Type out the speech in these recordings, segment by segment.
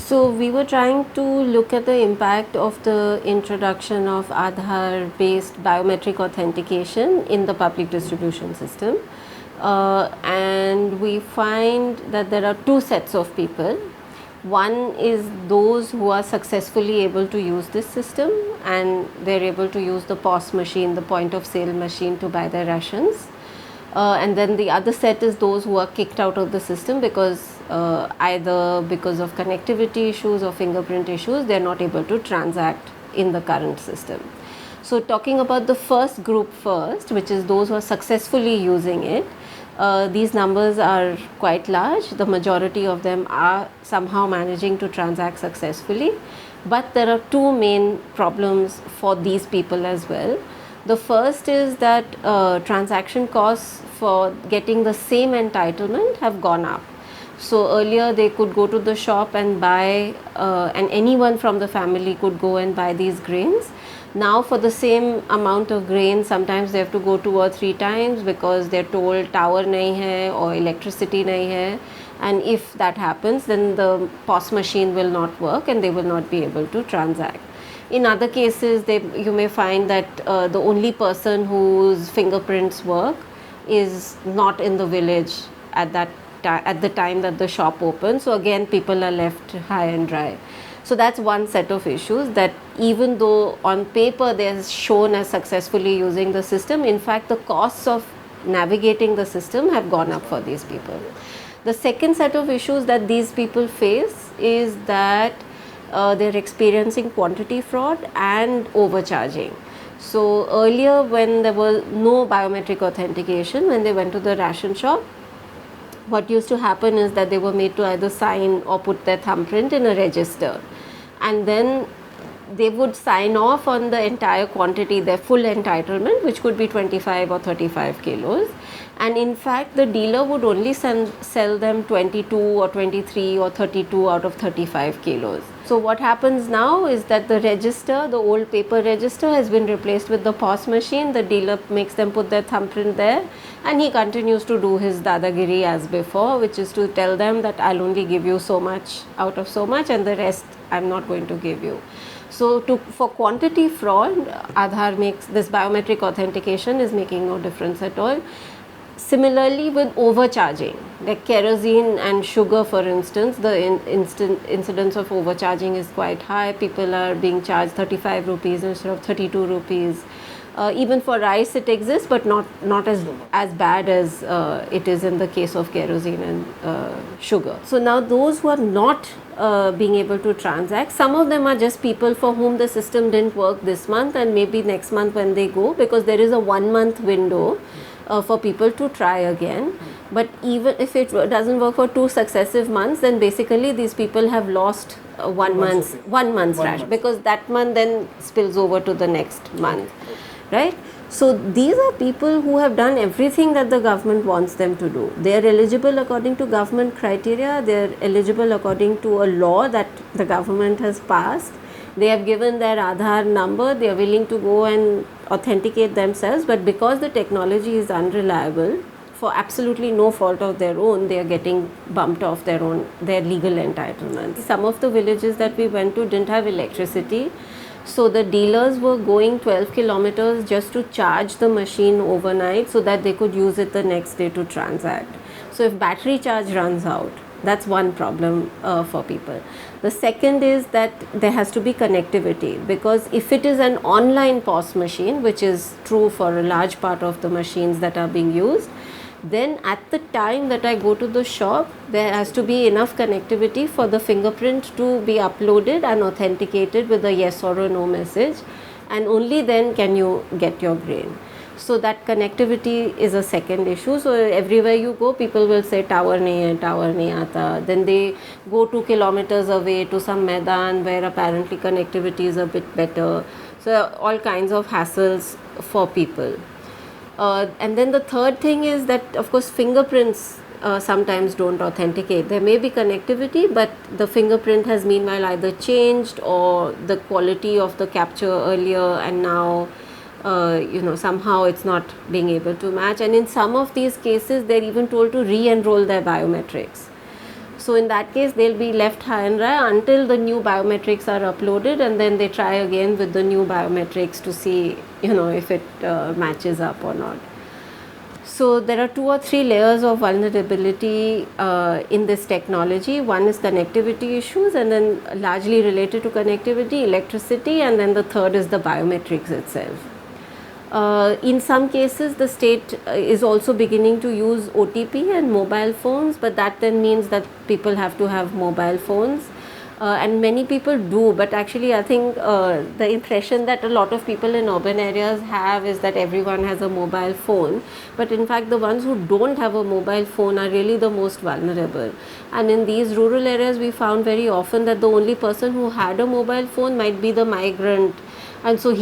So we were trying to look at the impact of the introduction of Aadhar based biometric authentication in the public distribution system. And we find that there are two sets of people. One is those who are successfully able to use this system, and they're able to use the POS machine, the point of sale machine, to buy their rations. And then the other set is those who are kicked out of the system because either because of connectivity issues or fingerprint issues, they're not able to transact in the current system. So talking about the first group first, which is those who are successfully using it, these numbers are quite large. The majority of them are somehow managing to transact successfully, but there are two main problems for these people as well. The first is that transaction costs for getting the same entitlement have gone up. So earlier they could go to the shop and buy, and anyone from the family could go and buy these grains. Now for the same amount of grain, sometimes they have to go 2 or 3 times because they're told tower nahi hai or electricity nahi hai. And if that happens, then the POS machine will not work and they will not be able to transact. In other cases, you may find that the only person whose fingerprints work is not in the village at the time that the shop opens. So again, people are left high and dry. So that's one set of issues, that even though on paper they are shown as successfully using the system, in fact the costs of navigating the system have gone up for these people. The second set of issues that these people face is that they're experiencing quantity fraud and overcharging. So earlier, when there was no biometric authentication, when they went to the ration shop, what used to happen is that they were made to either sign or put their thumbprint in a register, and then they would sign off on the entire quantity, their full entitlement, which could be 25 or 35 kilos. And in fact, the dealer would only sell them 22 or 23 or 32 out of 35 kilos. So what happens now is that the register, the old paper register, has been replaced with the POS machine. The dealer makes them put their thumbprint there, and he continues to do his dadagiri as before, which is to tell them that I'll only give you so much out of so much and the rest I'm not going to give you. So for quantity fraud, Aadhar makes this biometric authentication is making no difference at all. Similarly, with overcharging, like kerosene and sugar, for instance, the incidence of overcharging is quite high. People are being charged 35 rupees instead of 32 rupees. Even for rice it exists, but not as bad as it is in the case of kerosene and sugar. So now those who are not being able to transact, some of them are just people for whom the system didn't work this month, and maybe next month when they go, because there is a 1 month window for people to try again. But even if it doesn't work for 2 successive months, then basically these people have lost 1 month's ration, because that month then spills over to the next month, right? So these are people who have done everything that the government wants them to do. They are eligible according to government criteria. They are eligible according to a law that the government has passed. They have given their Aadhar number. They are willing to go and authenticate themselves, but because the technology is unreliable, for absolutely no fault of their own, they are getting bumped off their legal entitlements. Some of the villages that we went to didn't have electricity, so the dealers were going 12 kilometers just to charge the machine overnight so that they could use it the next day to transact. So if battery charge runs out, that's one problem for people. The second is that there has to be connectivity, because if it is an online POS machine, which is true for a large part of the machines that are being used, then at the time that I go to the shop, there has to be enough connectivity for the fingerprint to be uploaded and authenticated with a yes or a no message, and only then can you get your grain. So that connectivity is a second issue. So everywhere you go, people will say tower nahi aata. Then they go 2 kilometers away to some Maidan where apparently connectivity is a bit better. So all kinds of hassles for people. And then the third thing is that, of course, fingerprints sometimes don't authenticate. There may be connectivity, but the fingerprint has meanwhile either changed, or the quality of the capture earlier and now somehow it's not being able to match. And in some of these cases, they're even told to re-enroll their biometrics. So in that case, they'll be left high and dry until the new biometrics are uploaded, and then they try again with the new biometrics to see, if it matches up or not. So there are 2 or 3 layers of vulnerability in this technology. One is connectivity issues, and then largely related to connectivity, electricity, and then the third is the biometrics itself. In some cases, the state is also beginning to use OTP and mobile phones, but that then means that people have to have mobile phones. And many people do, but actually I think the impression that a lot of people in urban areas have is that everyone has a mobile phone, but in fact the ones who don't have a mobile phone are really the most vulnerable. And in these rural areas, we found very often that the only person who had a mobile phone might be the migrant, and so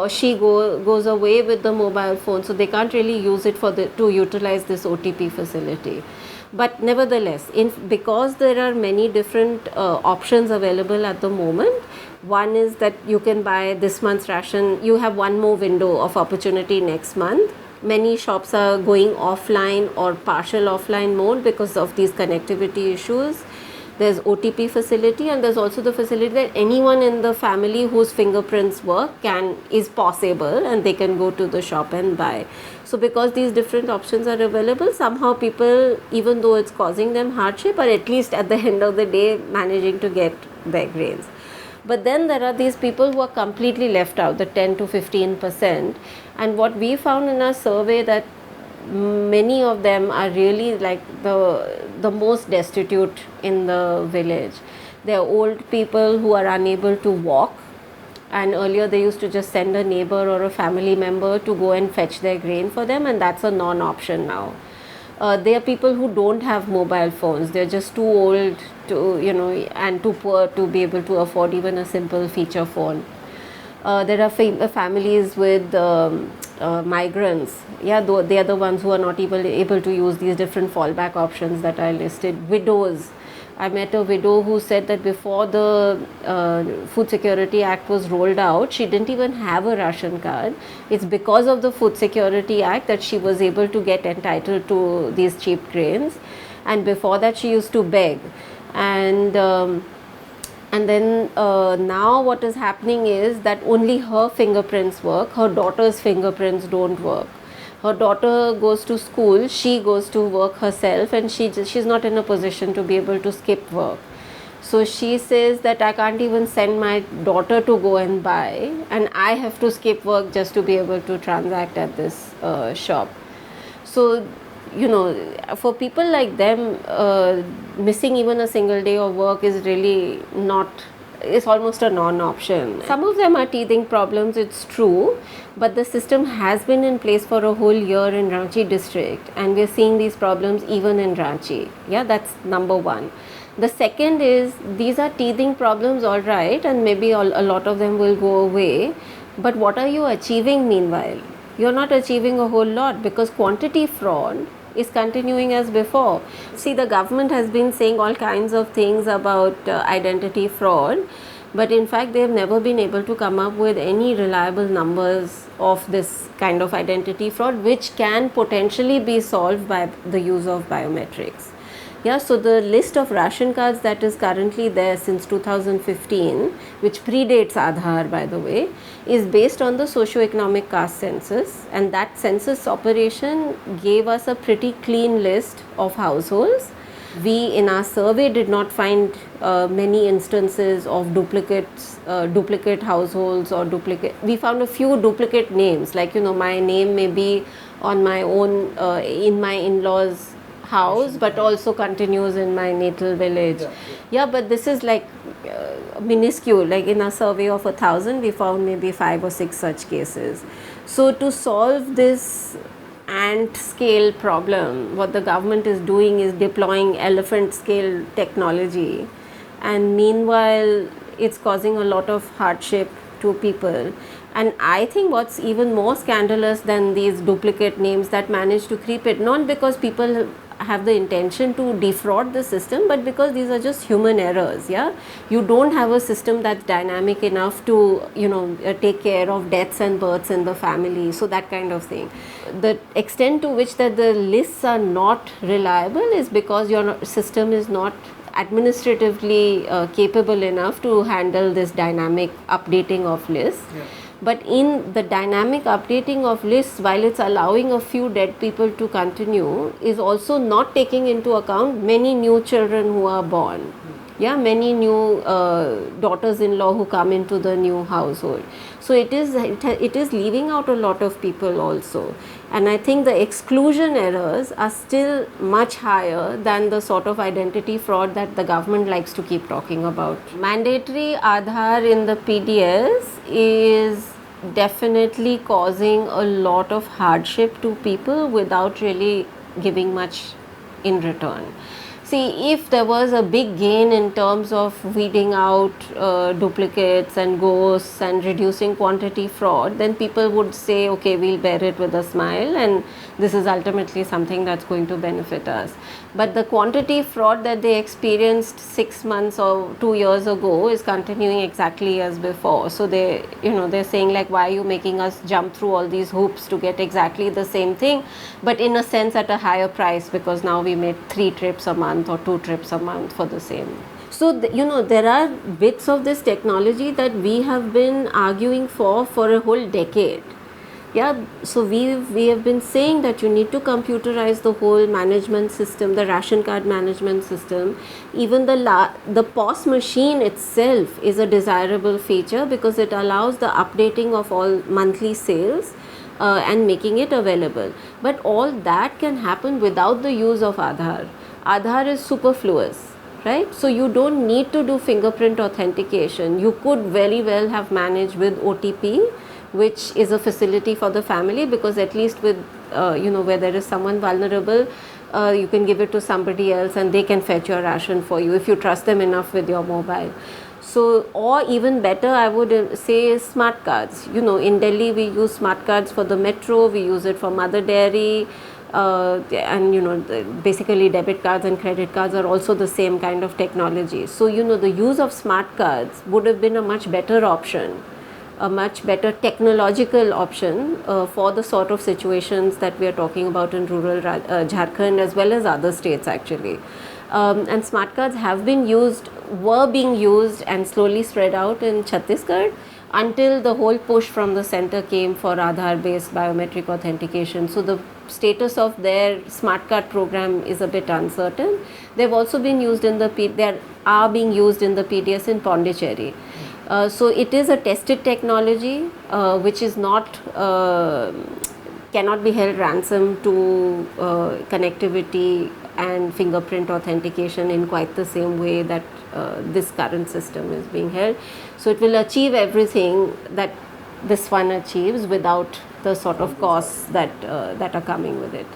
she goes away with the mobile phone, so they can't really use it to utilize this OTP facility. But nevertheless, because there are many different options available at the moment, one is that you can buy this month's ration, you have one more window of opportunity next month. Many shops are going offline or partial offline mode because of these connectivity issues. There's OTP facility, and there's also the facility that anyone in the family whose fingerprints work is possible, and they can go to the shop and buy. So because these different options are available, somehow people, even though it's causing them hardship, are at least at the end of the day managing to get their grains. But then there are these people who are completely left out, the 10 to 15%. And what we found in our survey, that many of them are really like the most destitute in the village. They are old people who are unable to walk, and earlier they used to just send a neighbor or a family member to go and fetch their grain for them, and that's a non-option now. They are people who don't have mobile phones. They're just too old to, and too poor to be able to afford even a simple feature phone. There are families with migrants. Yeah, they are the ones who are not able to use these different fallback options that I listed. Widows. I met a widow who said that before the Food Security Act was rolled out, she didn't even have a ration card. It's because of the Food Security Act that she was able to get entitled to these cheap grains. And before that, she used to beg. And then now what is happening is that only her fingerprints work. Her daughter's fingerprints don't work. Her daughter goes to school, she goes to work herself, and she's not in a position to be able to skip work. So she says that I can't even send my daughter to go and buy, and I have to skip work just to be able to transact at this shop. So, for people like them, missing even a single day of work is really it's almost a non-option. Some of them are teething problems, it's true, but the system has been in place for a whole year in Ranchi district, and we're seeing these problems even in Ranchi. Yeah, that's number one. The second is, these are teething problems, all right, and maybe a lot of them will go away, but what are you achieving meanwhile? You're not achieving a whole lot, because quantity fraud is continuing as before. See, the government has been saying all kinds of things about identity fraud, but in fact they have never been able to come up with any reliable numbers of this kind of identity fraud, which can potentially be solved by the use of biometrics. Yeah, so the list of ration cards that is currently there since 2015, which predates Aadhar, by the way, is based on the socio-economic caste census, and that census operation gave us a pretty clean list of households. We in our survey did not find many instances of duplicate households or we found a few duplicate names, like my name may be on my own in my in-laws house, but also continues in my natal village. Yeah, but this is like minuscule. Like in a survey of 1,000, we found maybe 5 or 6 such cases. So to solve this ant scale problem, what the government is doing is deploying elephant scale technology, and meanwhile it's causing a lot of hardship to people. And I think what's even more scandalous than these duplicate names that manage to creep it, not because people have the intention to defraud the system, but because these are just human errors. Yeah, you don't have a system that's dynamic enough to take care of deaths and births in the family, so that kind of thing. The extent to which that the lists are not reliable is because your system is not administratively capable enough to handle this dynamic updating of lists. Yeah. But in the dynamic updating of lists, while it's allowing a few dead people to continue, is also not taking into account many new children who are born. Yeah, many new daughters-in-law who come into the new household. So it is leaving out a lot of people also. And I think the exclusion errors are still much higher than the sort of identity fraud that the government likes to keep talking about. Mandatory Aadhar in the PDS is definitely causing a lot of hardship to people without really giving much in return. See, if there was a big gain in terms of weeding out duplicates and ghosts and reducing quantity fraud, then people would say, okay, we'll bear it with a smile, and this is ultimately something that's going to benefit us. But the quantity fraud that they experienced 6 months or 2 years ago is continuing exactly as before. So they're saying like, why are you making us jump through all these hoops to get exactly the same thing, but in a sense at a higher price, because now we made 3 trips a month or 2 trips a month for the same. So there are bits of this technology that we have been arguing for a whole decade. Yeah, so we have been saying that you need to computerize the whole management system, the ration card management system. Even the POS machine itself is a desirable feature because it allows the updating of all monthly sales and making it available. But all that can happen without the use of Aadhar. Aadhar is superfluous, right? So you don't need to do fingerprint authentication. You could very well have managed with OTP, which is a facility for the family, because at least with where there is someone vulnerable, you can give it to somebody else and they can fetch your ration for you if you trust them enough with your mobile. So, or even better, I would say smart cards. In Delhi we use smart cards for the metro, we use it for Mother Dairy, and basically debit cards and credit cards are also the same kind of technology. So the use of smart cards would have been a much better option, a much better technological option for the sort of situations that we are talking about in rural Jharkhand as well as other states actually. And smart cards were being used and slowly spread out in Chhattisgarh until the whole push from the center came for Aadhar based biometric authentication. So the status of their smart card program is a bit uncertain. They've also been used they are being used in the PDS in Pondicherry. So it is a tested technology which is not cannot be held ransom to connectivity and fingerprint authentication in quite the same way that this current system is being held. So it will achieve everything that this one achieves without the sort of costs that are coming with it.